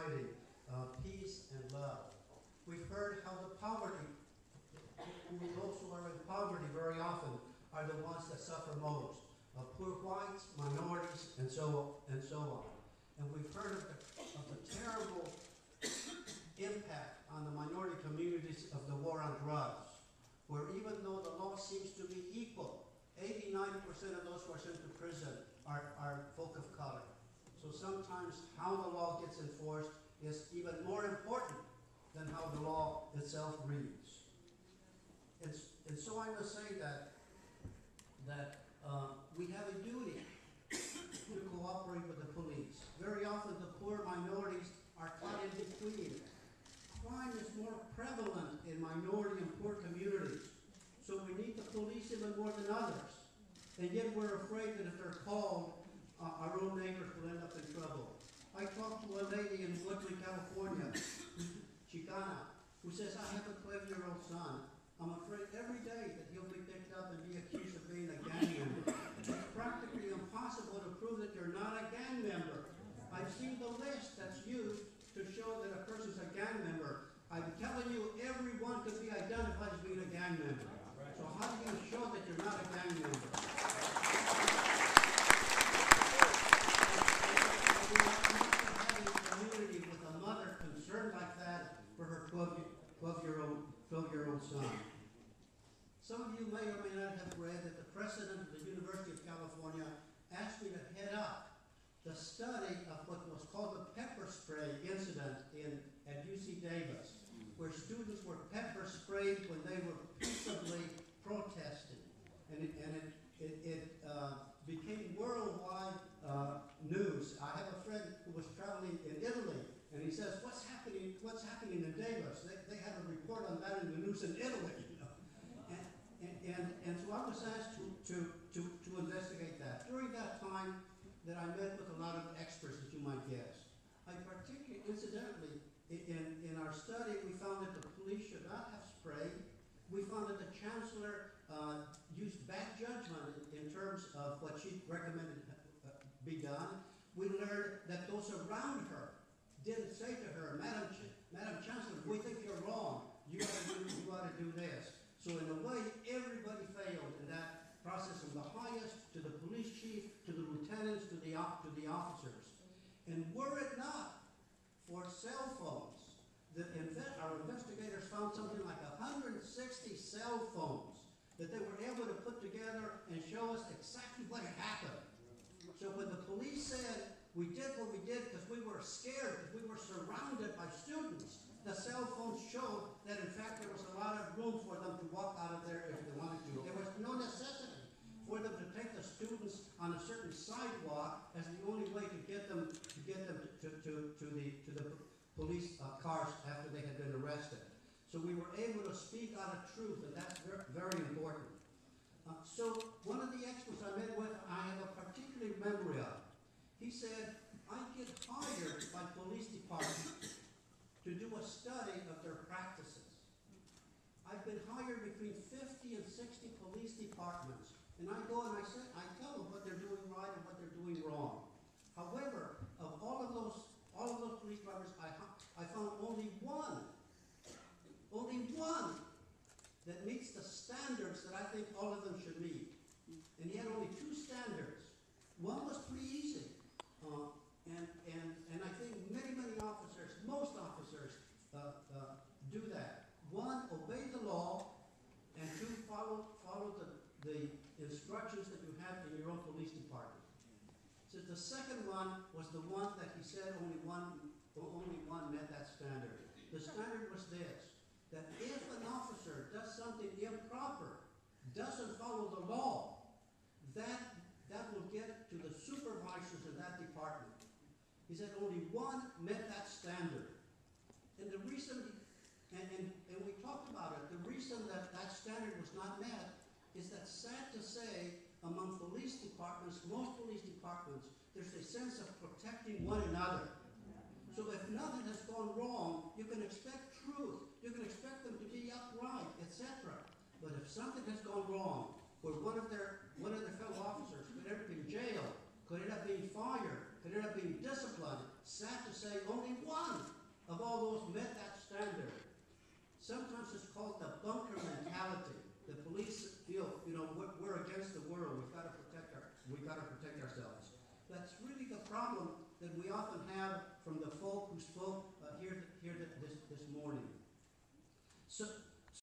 society, peace and love. We've heard how the poverty, those who are in poverty very often are the ones that suffer most. Poor whites, minorities, and so on. And we've heard of the terrible impact on the minority communities of the war on drugs, where even though the law seems to be equal, 80–90% of those who are sent to prison are folk of color. So sometimes how the law gets enforced is even more important than how the law itself reads. And so I must say that we have a duty to cooperate with the police. Very often the poor minorities are caught in between. Crime is more prevalent in minority and poor communities, so we need the police even more than others. And yet we're afraid that if they're called, our own neighbors will end up in trouble. I talked to a lady in Woodley, California, Chicana, who says, I have a 12-year-old son. I'm afraid every day that he'll be picked up and be accused of being a gang member. It's practically impossible to prove that you're not a gang member. I've seen the list that's used to show that a person's a gang member. I'm telling you, everyone could be identified as being a gang member. So how do you show that you're not a gang member? Having a community with a mother concerned like that for her 12-year-old son. Some of you may or may not have read that the president of the University of California asked me to head up the study of what was called the pepper spray incident at UC Davis, where students were pepper sprayed when they were peaceably protesting. And it became worldwide news. I have a friend who was traveling in Italy, and he says, what's happening in Davis? They had a report on that in the news in Italy. You know? And so I was asked to investigate that. During that time that I met with a lot of experts, as you might guess, I particularly, incidentally, in our study, we found that the police should not have sprayed. We found that the chancellor used bad judgment in terms of what she recommended be done. We learned that those around her didn't say to her, Madam Chancellor, we think you're wrong. You ought to do this. So in a way, everybody failed in that process, from the highest to the police chief, to the lieutenants, to the officers. And were it not for cell phones, our investigators found something like 160 cell phones that they were able to put together and show us exactly what had happened. So when the police said, we did what we did because we were scared, because we were surrounded by students, the cell phones showed that in fact there was a lot of room for them to walk out of there if they wanted to. There was no necessity for them to take the students on a certain sidewalk as the only way to get them to the police cars after they had been arrested. So we were able to speak out of truth, and that's very important. So one of the experts I met with, I have a particular memory of. He said, I get hired by police departments to do a study of their practices. I've been hired between 50 and 60 police departments, and I go and I tell them what they're doing right and what they're doing wrong. However, of all of those police departments, I found only one that meets the standards that I think all of them should meet. And he had only two standards. One was pretty easy. And I think many officers, most officers, do that. One, obey the law, and two, follow the instructions that you have in your own police department. So the second one was the one that he said only one met that standard. The standard was this, that if an officer does something improper, doesn't follow the law, that will get to the supervisors of that department. He said only one met that standard. And the reason, and we talked about it, the reason that standard was not met is that, sad to say, among police departments, most police departments, there's a sense of protecting one another. So if nothing has gone wrong, you can expect truth. You can expect them to be upright, etc. But if something has gone wrong, where one of their fellow officers could end up in jail, could end up being fired, could end up being disciplined, sad to say only one of all those met that standard. Sometimes it's called the bunker mentality. The police feel, we're against the world. We've got to protect ourselves. That's really the problem that we often have from the folk who spoke here this morning. So